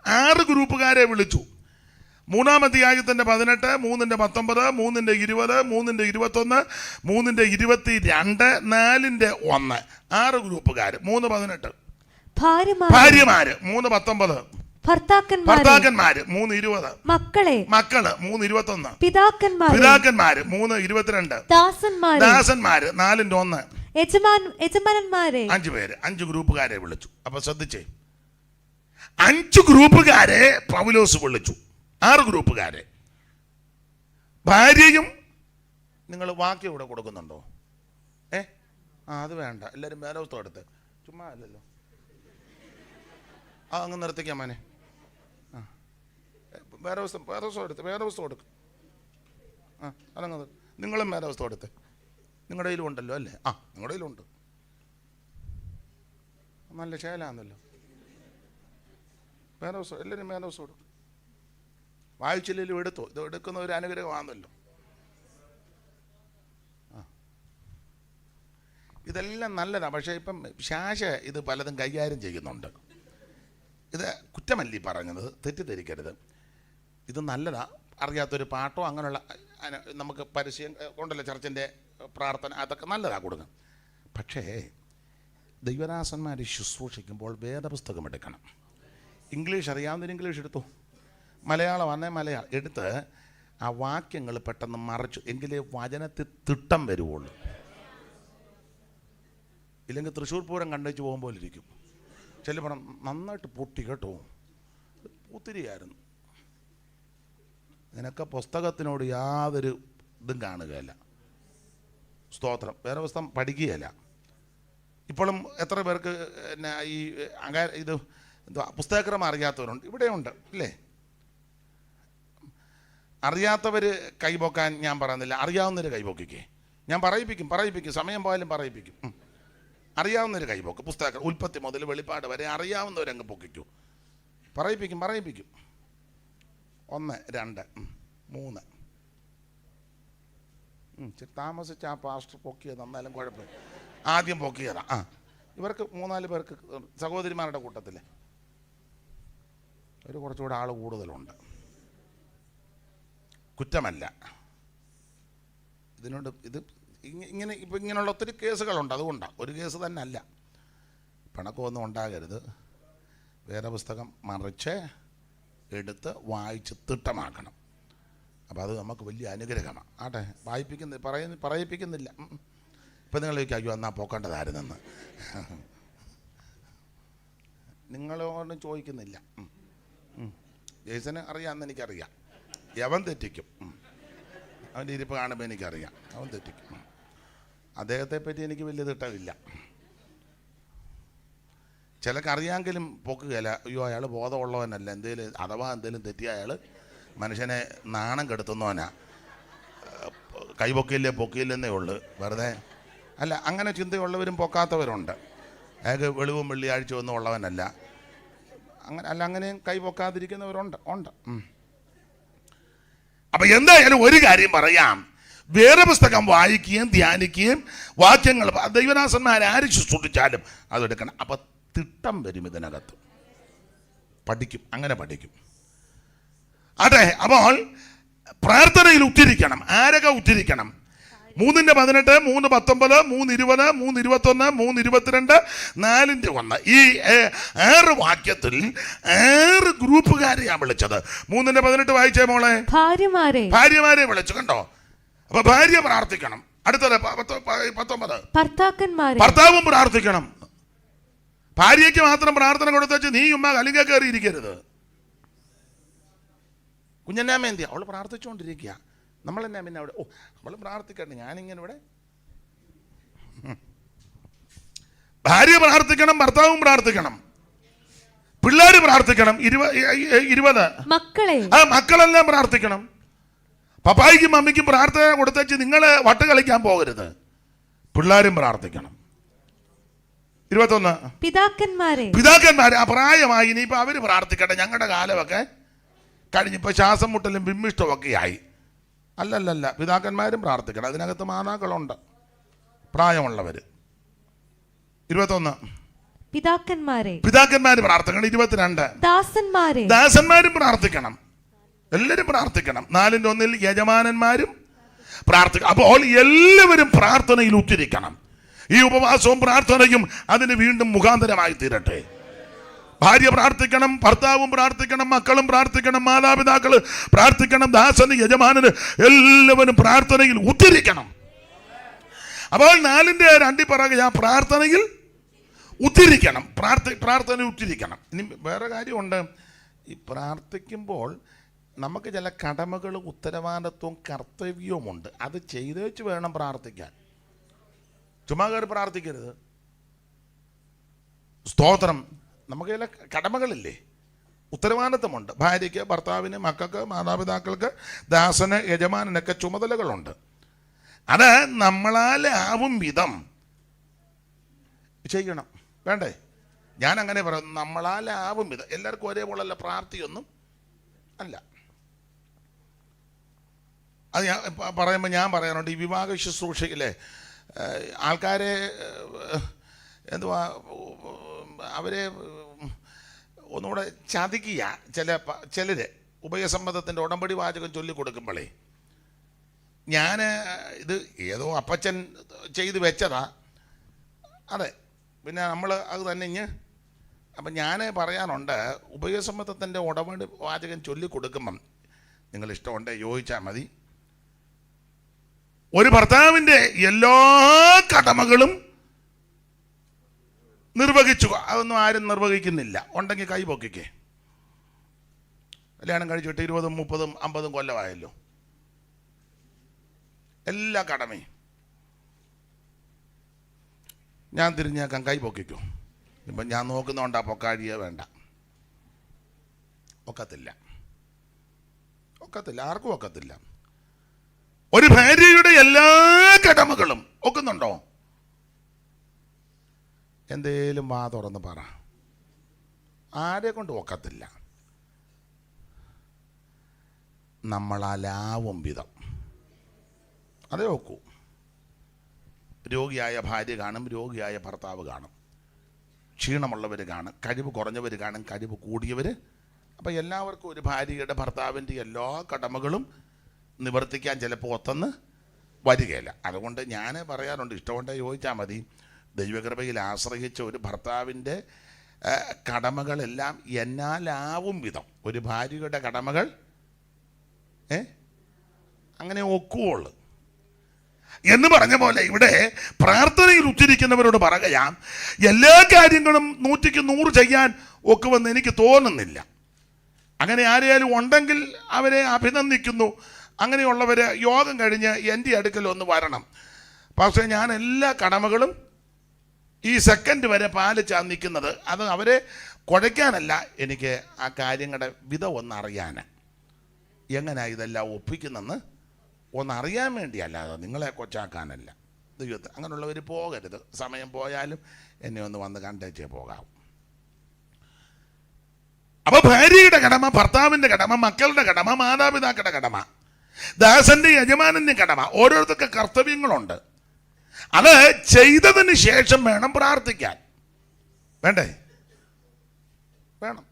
6 ഗ്രൂപ്പുകാരെ വിളിച്ചു. 3-ാം അധ്യായത്തിൻ്റെ 18, 3-ന്റെ 19, 3-ന്റെ 20, 3-ന്റെ 21, 3-ന്റെ 22, 4-ന്റെ 1. 6 ഗ്രൂപ്പുകാർ. 3:18 ഭാര്യമാര്, 3:19 ഭർത്താക്കന്മാര്, 3:20 മക്കള്, 3:21 പിതാക്കന്മാര്, 3:22 ദാസന്മാര്, 4-ന്റെ 1 യജമാനന്മാരെ. 5 പേര്, 5 ഗ്രൂപ്പുകാരെ വിളിച്ചു. അപ്പൊ ശ്രദ്ധിച്ചേ, 5 ഗ്രൂപ്പുകാരെ പൗലോസ് വിളിച്ചു. 6 ഗ്രൂപ്പുകാരെ. ഭാര്യയും, നിങ്ങൾ വാക്യം ഇവിടെ കൊടുക്കുന്നുണ്ടോ? അത് വേണ്ട, എല്ലാവരും വേദപുസ്തകം എടുത്ത്. ചുമ്മാ അല്ലല്ലോ, അങ്ങ് നിർത്തിക്കാൻ മോനെ. വേദപുസ്തകം എടുക്കും. അതങ്ങ് നിങ്ങളും വേദപുസ്തകം എടുത്ത്. നിങ്ങളുടെ കയ്യിലും ഉണ്ടല്ലോ അല്ലേ? നിങ്ങളുടെ കയ്യിലുണ്ട്. നല്ല ശേലാന്നല്ലോ. മേനോസ് എല്ലാവരും മേനോസ് കൊടുക്കും. വായിച്ചില്ലെങ്കിലും എടുത്തോ, ഇത് എടുക്കുന്ന ഒരു അനുഗ്രഹമാണല്ലോ. ഇതെല്ലാം നല്ലതാണ്. പക്ഷേ ഇപ്പം ശാശ ഇത് പലതും കൈകാര്യം ചെയ്യുന്നുണ്ട്. ഇത് കുറ്റമല്ലി പറഞ്ഞത്, തെറ്റിദ്ധരിക്കരുത്. ഇത് നല്ലതാണ്. അറിയാത്തൊരു പാട്ടോ അങ്ങനെയുള്ള നമുക്ക് പരസ്യം കൊണ്ടല്ലോ, ചർച്ചിൻ്റെ പ്രാർത്ഥന, അതൊക്കെ നല്ലതാണ് കൊടുക്കണം. പക്ഷേ ദൈവദാസന്മാർ ശുശ്രൂഷിക്കുമ്പോൾ വേദപുസ്തകം എടുക്കണം. ഇംഗ്ലീഷ് അറിയാവുന്നൊരു ഇംഗ്ലീഷ് എടുത്തു, മലയാളം വന്നേ മലയാളം എടുത്ത് ആ വാക്യങ്ങൾ പെട്ടെന്ന് മറിച്ചു, എങ്കിലേ വചനത്തിൽ തിട്ടം വരുവുള്ളൂ. ഇല്ലെങ്കിൽ തൃശ്ശൂർ പൂരം കണ്ടുവച്ച് പോകുമ്പോൾ ഇരിക്കും. ചില പണം നന്നായിട്ട് പൊട്ടി കേട്ടോ, ഒത്തിരിയായിരുന്നു. നിനക്ക് പുസ്തകത്തിനോട് യാതൊരു ഇതും കാണുകയല്ല. സ്തോത്രം. വേറെ പുസ്തകം പഠിക്കുകയല്ല. ഇപ്പോഴും എത്ര പേർക്ക് പിന്നെ ഈ ഇത് എന്തുവാ പുസ്തകക്രമം അറിയാത്തവരുണ്ട്? ഇവിടെയുണ്ട് ഇല്ലേ? അറിയാത്തവർ കൈപോക്കാൻ ഞാൻ പറയുന്നില്ല, അറിയാവുന്നവർ കൈപോക്കിക്കേ. ഞാൻ പറയിപ്പിക്കും, സമയം പോയാലും പറയിപ്പിക്കും. അറിയാവുന്നൊരു കൈപോക്ക്, പുസ്തകം ഉൽപ്പത്തി മുതൽ വെളിപ്പാട് വരെ അറിയാവുന്നവരങ്ങ് പൊക്കിക്കൂ. പറയിപ്പിക്കും. 1, 2, 3. ഇച്ചിരി താമസിച്ച് ആ പാസ്റ്റർ പൊക്കിയത് എന്നാലും കുഴപ്പമില്ല. ആദ്യം പൊക്കിയതാ. ഇവർക്ക് 3-4 പേർക്ക് സഹോദരിമാരുടെ കൂട്ടത്തിലെ ഒരു കുറച്ചുകൂടെ ആൾ കൂടുതലുണ്ട്. കുറ്റമല്ല ഇതിനോട്. ഇത് ഇപ്പം ഇങ്ങനെയുള്ള ഒത്തിരി കേസുകളുണ്ട്. അതുകൊണ്ടാണ്, ഒരു കേസ് തന്നെ അല്ല. പിണക്കമൊന്നും ഉണ്ടാകരുത്. വേദപുസ്തകം മറിച്ച് എടുത്ത് വായിച്ച് തിട്ടമാക്കണം. അപ്പോൾ അത് നമുക്ക് വലിയ അനുഗ്രഹമാണ്. ആട്ടെ, പറയിപ്പിക്കുന്നില്ല. ഇപ്പം നിങ്ങൾ ചോദിക്കും, എന്നാൽ പോക്കേണ്ടതായിരുന്നെന്ന്. നിങ്ങളോടും ചോദിക്കുന്നില്ല. ജേസന് അറിയാമെന്ന് എനിക്കറിയാം. യവൻ തെറ്റിക്കും. അവൻ്റെ ഇരിപ്പ് കാണുമ്പോൾ എനിക്കറിയാം അവൻ തെറ്റിക്കും. അദ്ദേഹത്തെ പറ്റി എനിക്ക് വലിയ തിട്ടമില്ല. ചിലക്ക് അറിയാമെങ്കിലും പൊക്കുകയില്ല. അയ്യോ, അയാൾ ബോധമുള്ളവനല്ല, അഥവാ എന്തെങ്കിലും തെറ്റിയ അയാൾ മനുഷ്യനെ നാണം കെടുത്തുന്നവനാ. പൊക്കിയില്ലെന്നേ ഉള്ളു, വെറുതെ അല്ല. അങ്ങനെ ചിന്തയുള്ളവരും പൊക്കാത്തവരുണ്ട്. അയാൾക്ക് വെളിവും വെള്ളിയാഴ്ച ഒന്നും ഉള്ളവനല്ല. അങ്ങനെയും കൈ പൊക്കാതിരിക്കുന്നവരുണ്ട്. അപ്പം എന്തായാലും ഒരു കാര്യം പറയാം, വേദപുസ്തകം വായിക്കുകയും ധ്യാനിക്കുകയും വാക്യങ്ങൾ ദൈവദാസന്മാരാര് ശുശ്രൂഷിച്ചാലും അതെടുക്കണം. അപ്പം തിട്ടം വരും ഇതിനകത്ത്. അങ്ങനെ പഠിക്കും. അതെ. അപ്പോൾ പ്രാർത്ഥനയിൽ ഉദ്ധരിക്കണം. ആരൊക്കെ ഉദ്ധരിക്കണം? 3:18, 3:19, 3:20, 3:21, 3:22, 4:1. ഈ 6 വാക്യത്തിൽ 6 ഗ്രൂപ്പുകാരെയാണ് വിളിച്ചത്. 3:18 വായിച്ചേ മോളെ. ഭാര്യമാരെ വിളിച്ചു, കണ്ടോ? അപ്പൊ ഭാര്യ പ്രാർത്ഥിക്കണം. അടുത്തത് 19, ഭർത്താവും പ്രാർത്ഥിക്കണം. ഭാര്യയ്ക്ക് മാത്രം പ്രാർത്ഥന കൊടുത്തു നീ ഉമ്മ കലിങ്ക കയറിയിരിക്കരുത്. കുഞ്ഞന്നാമ്മ എന്തിയാ? അവള് പ്രാർത്ഥിച്ചുകൊണ്ടിരിക്കുക. നമ്മളെന്നാ പിന്നെ അവിടെ അവള് പ്രാർത്ഥിക്കട്ടെ, ഞാനിങ്ങനെ ഇവിടെ. ഭാര്യ പ്രാർത്ഥിക്കണം, ഭർത്താവും പ്രാർത്ഥിക്കണം, പിള്ളേര് പ്രാർത്ഥിക്കണം. 20 മക്കളെല്ലാം പ്രാർത്ഥിക്കണം. പപ്പായിക്കും മമ്മിക്കും പ്രാർത്ഥന കൊടുത്തേച്ച് നിങ്ങൾ വട്ട് കളിക്കാൻ പോകരുത്. പിള്ളേരും പ്രാർത്ഥിക്കണം. 21 പിതാക്കന്മാര് ആ പ്രായമായി. ഇനിയിപ്പോൾ അവര് പ്രാർത്ഥിക്കട്ടെ. ഞങ്ങളുടെ കാലമൊക്കെ കഴിഞ്ഞിപ്പോൾ ശ്വാസം മുട്ടലും ബിംബിഷ്ടവും ഒക്കെ ആയി. അല്ലല്ല, പിതാക്കന്മാരും പ്രാർത്ഥിക്കണം. അതിനകത്ത് മാതാക്കളുണ്ട്, പ്രായമുള്ളവർ. 21 പിതാക്കന്മാര് പ്രാർത്ഥിക്കണം. 22 ദാസന്മാരും പ്രാർത്ഥിക്കണം. എല്ലാവരും പ്രാർത്ഥിക്കണം. 4:1 യജമാനന്മാരും പ്രാർത്ഥിക്കണം. അപ്പോൾ എല്ലാവരും പ്രാർത്ഥനയിൽ ഉത്തിരിക്കണം. ഈ ഉപവാസവും പ്രാർത്ഥനയും അതിന് വീണ്ടും മുഖാന്തരമായി തീരട്ടെ. ഭാര്യ പ്രാർത്ഥിക്കണം, ഭർത്താവും പ്രാർത്ഥിക്കണം, മക്കളും പ്രാർത്ഥിക്കണം, മാതാപിതാക്കൾ പ്രാർത്ഥിക്കണം, ദാസന് യജമാനന് എല്ലാവരും പ്രാർത്ഥനയിൽ ഉത്തിരിക്കണം. അപ്പോൾ 4:2 പറയുക പ്രാർത്ഥനയിൽ ഉത്തിരിക്കണം. പ്രാർത്ഥന ഉത്തിരിക്കണം. ഇനി വേറെ കാര്യമുണ്ട്. ഈ പ്രാർത്ഥിക്കുമ്പോൾ നമുക്ക് ചില കടമകളും ഉത്തരവാദിത്വവും കർത്തവ്യവുമുണ്ട്. അത് ചെയ്തു വെച്ച് വേണം പ്രാർത്ഥിക്കാൻ. ചുമ്മാ കയറി പ്രാർത്ഥിക്കരുത്. സ്തോത്രം. നമുക്ക് ചില കടമകളില്ലേ, ഉത്തരവാദിത്വമുണ്ട്. ഭാര്യയ്ക്ക്, ഭർത്താവിന്, മക്കൾക്ക്, മാതാപിതാക്കൾക്ക്, ദാസന്, യജമാനൊക്കെ ചുമതലകളുണ്ട്. അത് നമ്മളാൽ ആവും വിധം ചെയ്യണം. വേണ്ടേ? ഞാൻ അങ്ങനെ പറയുന്നു, നമ്മളാലാവും വിധം. എല്ലാവർക്കും ഒരേപോലല്ല പ്രാർത്ഥിയൊന്നും അല്ല. അത് ഞാൻ പറയുമ്പോൾ ഞാൻ പറയാറുണ്ട്, ഈ വിവാഹ ശുശ്രൂഷയിലെ ആൾക്കാരെ എന്തുവാ അവരെ ഒന്നുകൂടെ ചതിക്കുക. ചിലർ ഉഭയസമ്മതത്തിൻ്റെ ഉടമ്പടി വാചകം ചൊല്ലിക്കൊടുക്കുമ്പോഴേ, ഞാൻ ഇത് ഏതോ അപ്പച്ചൻ ചെയ്ത് വെച്ചതാ, അതെ, പിന്നെ നമ്മൾ അത് തന്നെ അപ്പം ഞാൻ പറയാനുണ്ട്, ഉഭയസമ്മതത്തിൻ്റെ ഉടമ്പടി വാചകം ചൊല്ലിക്കൊടുക്കുമ്പം നിങ്ങൾ ഇഷ്ടമുണ്ട് യോജിച്ചാൽ മതി. ഒരു ഭർത്താവിൻ്റെ എല്ലാ കടമകളും നിർവഹിച്ചു. അതൊന്നും ആരും നിർവഹിക്കുന്നില്ല. ഉണ്ടെങ്കിൽ കൈ പൊക്കിക്കേ. കല്യാണം കഴിച്ചിട്ട് 20, 30, 50 കൊല്ലമായല്ലോ. എല്ലാ കടമയും ഞാൻ തിരിഞ്ഞേക്കാൻ കൈ പൊക്കിക്കും. ഇപ്പം ഞാൻ നോക്കുന്നതുകൊണ്ടാ പൊക്കാഴിയേ വേണ്ട. ഒക്കത്തില്ല, ആർക്കും ഒക്കത്തില്ല. ഒരു ഭാര്യയുടെ എല്ലാ കടമകളും ഒക്കുന്നുണ്ടോ? എന്തേലും വാ തുറന്ന് പറ. ആരെ കൊണ്ട് ഒക്കത്തില്ല. നമ്മളാലാവും വിധം അതേ ഒക്കൂ. രോഗിയായ ഭാര്യ കാണും, രോഗിയായ ഭർത്താവ് കാണും, ക്ഷീണമുള്ളവർ കാണും, കഴിവ് കുറഞ്ഞവർ കാണും, കഴിവ് കൂടിയവർ. അപ്പം എല്ലാവർക്കും ഒരു ഭാര്യയുടെ ഭർത്താവിൻ്റെ എല്ലാ കടമകളും നിവർത്തിക്കാൻ ചിലപ്പോൾ ഒത്തെന്ന് വരികയില്ല. അതുകൊണ്ട് ഞാൻ പറയാറുണ്ട്, ഇഷ്ടമുണ്ടെ ചോദിച്ചാൽ മതി, ദൈവകൃപയിൽ ആശ്രയിച്ച ഒരു ഭർത്താവിൻ്റെ കടമകളെല്ലാം എന്നാലാവും വിധം ഒരു ഭാര്യയുടെ കടമകൾ അങ്ങനെ ഒക്കുവുള്ളു എന്ന് പറഞ്ഞ പോലെ ഇവിടെ പ്രാർത്ഥനയിൽ ഉച്ചരിക്കുന്നവരോട് പറയാം, എല്ലാ കാര്യങ്ങളും 100% ചെയ്യാൻ ഒക്കുമെന്ന് എനിക്ക് തോന്നുന്നില്ല. അങ്ങനെ ആരെയാലും ഉണ്ടെങ്കിൽ അവരെ അഭിനന്ദിക്കുന്നു. അങ്ങനെയുള്ളവർ യോഗം കഴിഞ്ഞ് എൻ്റെ അടുക്കൽ ഒന്ന് വരണം. പക്ഷേ ഞാൻ എല്ലാ കടമകളും ഈ സെക്കൻഡ് വരെ പാലിച്ചാണ് നിൽക്കുന്നത്. അത് അവരെ കുഴയ്ക്കാനല്ല, എനിക്ക് ആ കാര്യങ്ങളുടെ വിധം ഒന്നറിയാൻ, എങ്ങനെയാണ് ഇതെല്ലാം ഒപ്പിക്കുന്നെന്ന് ഒന്നറിയാൻ വേണ്ടിയല്ലാതെ നിങ്ങളെ കൊച്ചാക്കാനല്ല. ദൈവത്തെ അങ്ങനെയുള്ളവർ പോകരുത്. സമയം പോയാലും എന്നെ ഒന്ന് വന്ന് കണ്ടേച്ചേ പോകാവും. അപ്പോൾ ഭാര്യയുടെ കടമ, ഭർത്താവിൻ്റെ കടമ, മക്കളുടെ കടമ, മാതാപിതാക്കളുടെ കടമ, ദാസന്റെ യജമാനന്റെ കടമ, ഓരോരുത്തർക്ക് കർത്തവ്യങ്ങളുണ്ട്. അത് ചെയ്തതിന് ശേഷം വേണം പ്രാർത്ഥിക്കാൻ. വേണ്ടേ? വേണം.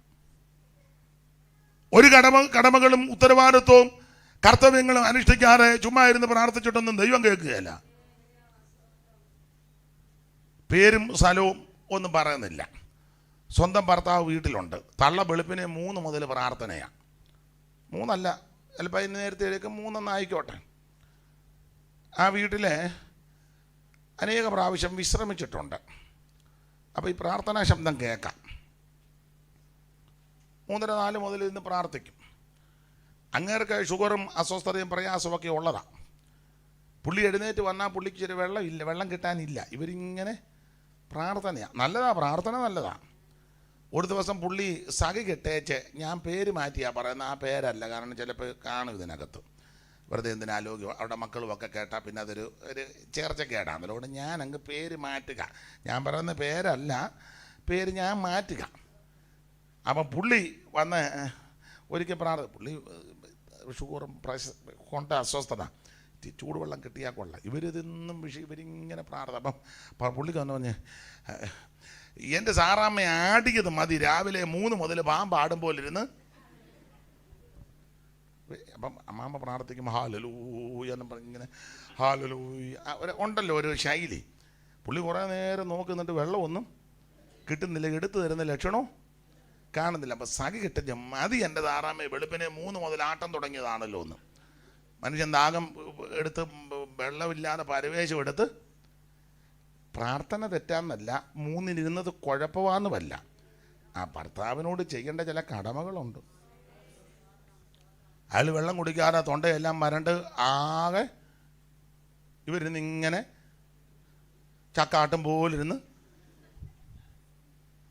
ഒരു കടമകളും ഉത്തരവാദിത്വവും കർത്തവ്യങ്ങളും അനുഷ്ഠിക്കാതെ ചുമ്മാ ഇരുന്ന് പ്രാർത്ഥിച്ചിട്ടൊന്നും ദൈവം കേൾക്കുകയല്ല. പേരും സ്ഥലവും ഒന്നും പറയുന്നില്ല. സ്വന്തം ഭർത്താവ് വീട്ടിലുണ്ട്, തള്ള വെളുപ്പിനെ 3 മുതൽ പ്രാർത്ഥനയാണ്. 3 അല്ല, ചിലപ്പോൾ അതിന് നേരത്തെ എഴുതും, 3 ആയിക്കോട്ടെ. ആ വീട്ടിലെ അനേക പ്രാവശ്യം വിശ്രമിച്ചിട്ടുണ്ട്. അപ്പോൾ ഈ പ്രാർത്ഥനാ ശബ്ദം കേൾക്കാം. 3:30, 4 മുതൽ ഇന്ന് പ്രാർത്ഥിക്കും. അങ്ങേർക്ക് ഷുഗറും അസ്വസ്ഥതയും പ്രയാസമൊക്കെ ഉള്ളതാണ്. പുള്ളി എഴുന്നേറ്റ് വന്നാൽ പുള്ളിക്ക് ഇച്ചിരി വെള്ളം കിട്ടാനില്ല. ഇവരിങ്ങനെ പ്രാർത്ഥനയാണ്. നല്ലതാണ്, പ്രാർത്ഥന നല്ലതാണ്. ഒരു ദിവസം പുള്ളി സഖി കെട്ടേച്ച്, ഞാൻ പേര് മാറ്റിയാണ് പറയുന്നത്, ആ പേരല്ല, കാരണം ചിലപ്പോൾ കാണും ഇതിനകത്ത്, വെറുതെ എന്തിനാലോഗ്യം, അവിടെ മക്കളുമൊക്കെ കേട്ടാൽ പിന്നെ അതൊരു ചേർച്ചക്കേടാണ്. അതുകൊണ്ട് ഞാൻ അങ്ങ് പേര് മാറ്റുക. ഞാൻ പറയുന്ന പേരല്ല, പേര് ഞാൻ മാറ്റുക. അപ്പം പുള്ളി വന്ന് ഒരിക്കൽ പുള്ളി ഷുഗറും കൊണ്ട് അസ്വസ്ഥത, ചൂടുവെള്ളം കിട്ടിയാൽ കൊള്ളാം. ഇവരിതൊന്നും ഇവരിങ്ങനെ പ്രാർത്ഥന. അപ്പം പുള്ളിക്ക് വന്ന് പറഞ്ഞ്, എൻ്റെ സാറാമ്മ ആടിയത് മതി, രാവിലെ 3 മുതൽ പാമ്പാടും പോലിരുന്ന്. അപ്പം അമ്മാമ്മ പ്രാർത്ഥിക്കുമ്പോൾ ഹാലലൂയ എന്ന് പറഞ്ഞിങ്ങനെ ഹാലലൂയ ഉണ്ടല്ലോ ഒരു ശൈലി. പുള്ളി കുറേ നേരം നോക്കുന്നിട്ട് വെള്ളമൊന്നും കിട്ടുന്നില്ല, എടുത്തു തരുന്ന ലക്ഷണവും കാണുന്നില്ല. അപ്പം സഖി കിട്ടുന്ന മതി എൻ്റെ താറാമ്മ, വെളുപ്പിനെ 3 മുതൽ ആട്ടം തുടങ്ങിയതാണല്ലോ ഒന്ന്. മനുഷ്യൻ ദാഹം എടുത്ത് വെള്ളമില്ലാതെ പരവേശം എടുത്ത്, പ്രാർത്ഥന തെറ്റാന്നല്ല, 3 കുഴപ്പമാണെന്നുമല്ല, ആ ഭർത്താവിനോട് ചെയ്യേണ്ട ചില കടമകളുണ്ട്. അയാൾ വെള്ളം കുടിക്കാതെ തൊണ്ടയെല്ലാം വരണ്ട് ആകെ ഇവരിന്ന് ഇങ്ങനെ ചക്കാട്ടം പോലിരുന്ന്,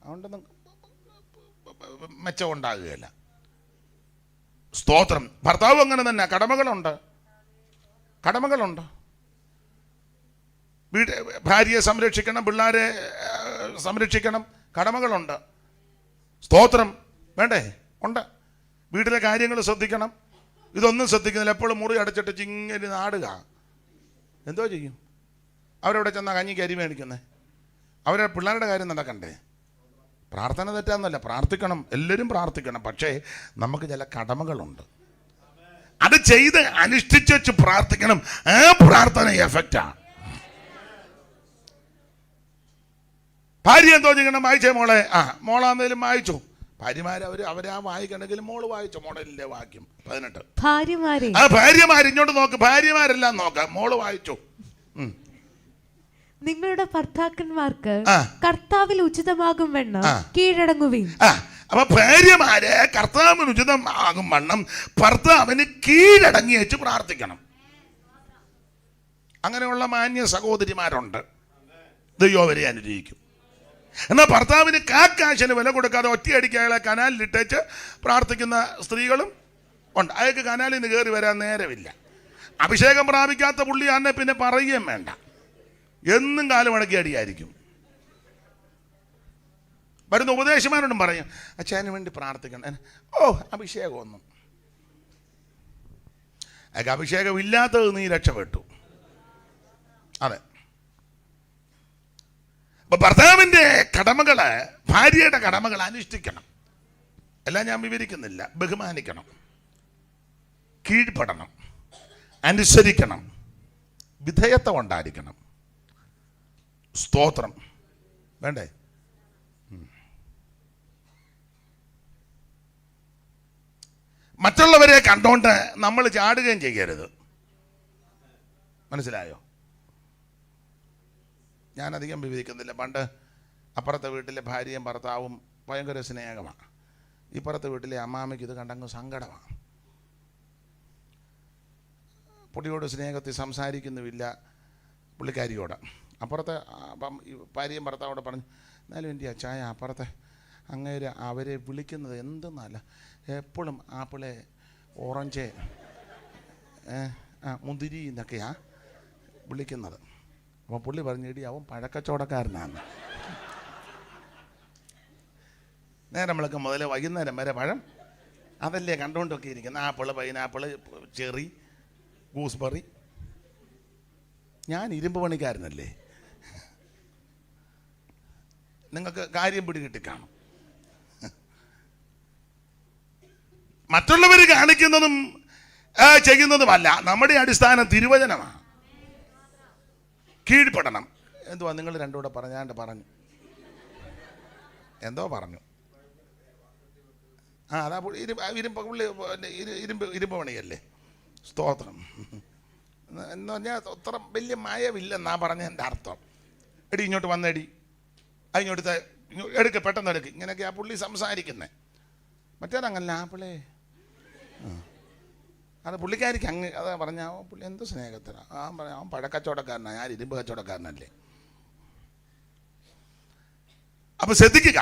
അതുകൊണ്ടൊന്നും മെച്ചമുണ്ടാകുകയില്ല. സ്തോത്രം. ഭർത്താവ് അങ്ങനെ തന്നെ കടമകളുണ്ട്. ഭാര്യയെ സംരക്ഷിക്കണം, പിള്ളേരെ സംരക്ഷിക്കണം, കടമകളുണ്ട്. സ്തോത്രം. വേണ്ടേ? ഉണ്ട്. വീട്ടിലെ കാര്യങ്ങൾ ശ്രദ്ധിക്കണം. ഇതൊന്നും ശ്രദ്ധിക്കുന്നില്ല. എപ്പോഴും മുറി അടച്ചിട്ട് ചിങ്ങരി നാടുക. എന്തോ ചെയ്യും? അവരവിടെ ചെന്നാൽ കഞ്ഞിക്ക് അരി മേടിക്കുന്നേ. അവരുടെ പിള്ളേരുടെ കാര്യം നടക്കണ്ടേ? പ്രാർത്ഥന തെറ്റാന്നല്ല, പ്രാർത്ഥിക്കണം, എല്ലാവരും പ്രാർത്ഥിക്കണം. പക്ഷേ നമുക്ക് ചില കടമകളുണ്ട്, അത് ചെയ്ത് അനുഷ്ഠിച്ച് വെച്ച് പ്രാർത്ഥിക്കണം. ആ പ്രാർത്ഥന എഫക്റ്റാണ്. ഭാര്യ എന്തോ ചെയ്യണം? വായിച്ചേ മോളെ. മോളാന്നേലും വായിച്ചു. ഭാര്യമാര് അവരാ വായിക്കണമെങ്കിൽ മോള് വായിച്ചു. മോഡലിന്റെ വാക്യം 18. ഭാര്യമാര് ഇങ്ങോട്ട് നോക്ക്. ഭാര്യമാരെല്ലാം നോക്കാം. മോള് വായിച്ചു. നിങ്ങളുടെ ഭർത്താക്കന്മാർക്ക് കർത്താവിൽ ഉചിതമാകും വണ്ണം കീഴടങ്ങുവീൻ. അപ്പൊ ഭാര്യമാര് കർത്താവിന് ഉചിതമാകും വണ്ണം ഭർത്താവിന് കീഴടങ്ങി വെച്ച് പ്രാർത്ഥിക്കണം. അങ്ങനെയുള്ള മാന്യ സഹോദരിമാരുണ്ട്. ദൈവം അവരെ അനുഗ്രഹിക്കും. എന്നാൽ ഭർത്താവിന് കാശിന് വില കൊടുക്കാതെ ഒറ്റയടിക്ക് അയാളെ കനാലിലിട്ടേച്ച് പ്രാർത്ഥിക്കുന്ന സ്ത്രീകളും ഉണ്ട്. അയാൾക്ക് കനാലിൽ നിന്ന് കയറി വരാൻ നേരമില്ല. അഭിഷേകം പ്രാപിക്കാത്ത പുള്ളിയാന്നെ പിന്നെ പറയുകയും വേണ്ട. എന്നും കാലുമടക്കി അടിയായിരിക്കും. വരുന്ന ഉപദേശമാരോടും പറയും, അച്ഛന് വേണ്ടി പ്രാർത്ഥിക്കണം. അഭിഷേകമൊന്നും. അയാൾക്ക് അഭിഷേകം ഇല്ലാത്തത് നീ രക്ഷപ്പെട്ടു. അതെ. അപ്പൊ ഭർത്താവിൻ്റെ കടമകള്, ഭാര്യയുടെ കടമകൾ അനുഷ്ഠിക്കണം. എല്ലാം ഞാൻ വിവരിക്കുന്നില്ല. ബഹുമാനിക്കണം, കീഴ്പ്പെടണം, അനുസരിക്കണം, വിധേയത്വം ഉണ്ടായിരിക്കണം. സ്തോത്രം. വേണ്ടേ? മറ്റുള്ളവരെ കണ്ടോണ്ട് നമ്മൾ ചാടുകയും ചെയ്യരുത്. മനസ്സിലായോ? ഞാനധികം വിവരിക്കുന്നില്ല. പണ്ട് അപ്പുറത്തെ വീട്ടിലെ ഭാര്യയും ഭർത്താവും ഭയങ്കര സ്നേഹമാണ്. ഇപ്പുറത്തെ വീട്ടിലെ അമ്മാമ്മയ്ക്ക് ഇത് കണ്ടങ്ങ് സങ്കടമാണ്. പുള്ളിയോട് സ്നേഹത്തിൽ സംസാരിക്കുന്നുമില്ല പുള്ളിക്കാരിയോട്. അപ്പുറത്തെ ഭാര്യയും ഭർത്താവോട് പറഞ്ഞു, എന്നാലും എൻ്റെ അച്ചായ അപ്പുറത്തെ അങ്ങേര് അവരെ വിളിക്കുന്നത് എന്തെന്നല്ല, എപ്പോഴും ആപ്പിളെ, ഓറഞ്ച്, മുന്തിരി എന്നൊക്കെയാണ് വിളിക്കുന്നത്. അപ്പോൾ പുള്ളി പറഞ്ഞിടി അവൻ പഴക്കച്ചവടക്കാരനാണ്. നേരം വിളക്ക് മുതൽ വൈകുന്നേരം വരെ പഴം അതല്ലേ കണ്ടുകൊണ്ടൊക്കെ ഇരിക്കുന്നത്. Apple, pineapple, cherry, gooseberry. ഞാൻ ഇരുമ്പ് പണിക്കാരനല്ലേ, നിങ്ങൾക്ക് കാര്യം പിടികിട്ടി കാണും. മറ്റുള്ളവർ കാണിക്കുന്നതും ചെയ്യുന്നതുമല്ല നമ്മുടെ അടിസ്ഥാനം തിരുവചനമാണ്. കീഴ്പ്പെടണം. എന്തുവാ നിങ്ങൾ രണ്ടുകൂടെ പറഞ്ഞു? എന്തോ പറഞ്ഞു. അതാ ഇരുമ്പ് പണിയല്ലേ. സ്തോത്രം. എന്ന് പറഞ്ഞാൽ അത്ര വലിയ മയമില്ലെന്നാ പറഞ്ഞ എൻ്റെ അർത്ഥം. എടി ഇങ്ങോട്ട് വന്നെടി, അതിങ്ങോട്ട് എടുക്ക്, പെട്ടെന്ന് എടുക്ക്. ഇങ്ങനെയൊക്കെ ആ പുള്ളി സംസാരിക്കുന്നത്. മറ്റേതങ്ങല്ല ആപ്പിളേ. അത് പുള്ളിക്കാരിക്ക് അങ്ങ് അതാ പറഞ്ഞ പുള്ളി എന്ത് സ്നേഹത്തിനാണ്. അവൻ പഴക്കച്ചവടക്കാരനാണ്, ഞാൻ ഇരുമ്പ് കച്ചവടക്കാരനല്ലേ. അപ്പൊ ശ്രദ്ധിക്കുക,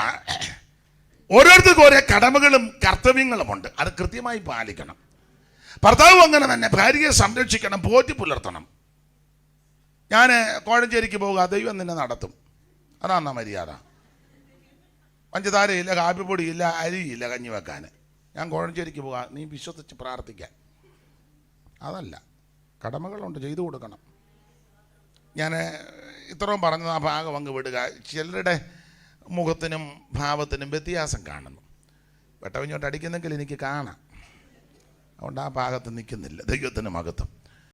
ഓരോരുത്തർക്കും ഓരോ കടമകളും കർത്തവ്യങ്ങളുമുണ്ട്. അത് കൃത്യമായി പാലിക്കണം. ഭർത്താവ് അങ്ങനെ തന്നെ ഭാര്യയെ സംരക്ഷിക്കണം, പോറ്റി പുലർത്തണം. ഞാൻ കോഴഞ്ചേരിക്ക് പോവുക, ദൈവം നിന്നെ നടത്തും. അതാന്നാ മര്യാദ. പഞ്ചതാരയില്ല, കാപ്പിപ്പൊടിയില്ല, അരിയില്ല കഞ്ഞി വെക്കാൻ. ഞാൻ കോഴഞ്ചേരിക്ക് പോവുക, നീ വിശ്വസിച്ച് പ്രാർത്ഥിക്കാൻ. അതല്ല, കടമകളുണ്ട്, ചെയ്തു കൊടുക്കണം. ഞാൻ ഇത്രയും പറഞ്ഞത് ആ ഭാഗം അങ്ങ് വിടുക. ചിലരുടെ മുഖത്തിനും ഭാവത്തിനും വ്യത്യാസം കാണുന്നു. വെട്ടവിഞ്ഞോട്ട് അടിക്കുന്നെങ്കിൽ എനിക്ക് കാണാം. അതുകൊണ്ട് ആ ഭാഗത്ത് നിൽക്കുന്നില്ല. ദൈവത്തിന് മഹത്വം.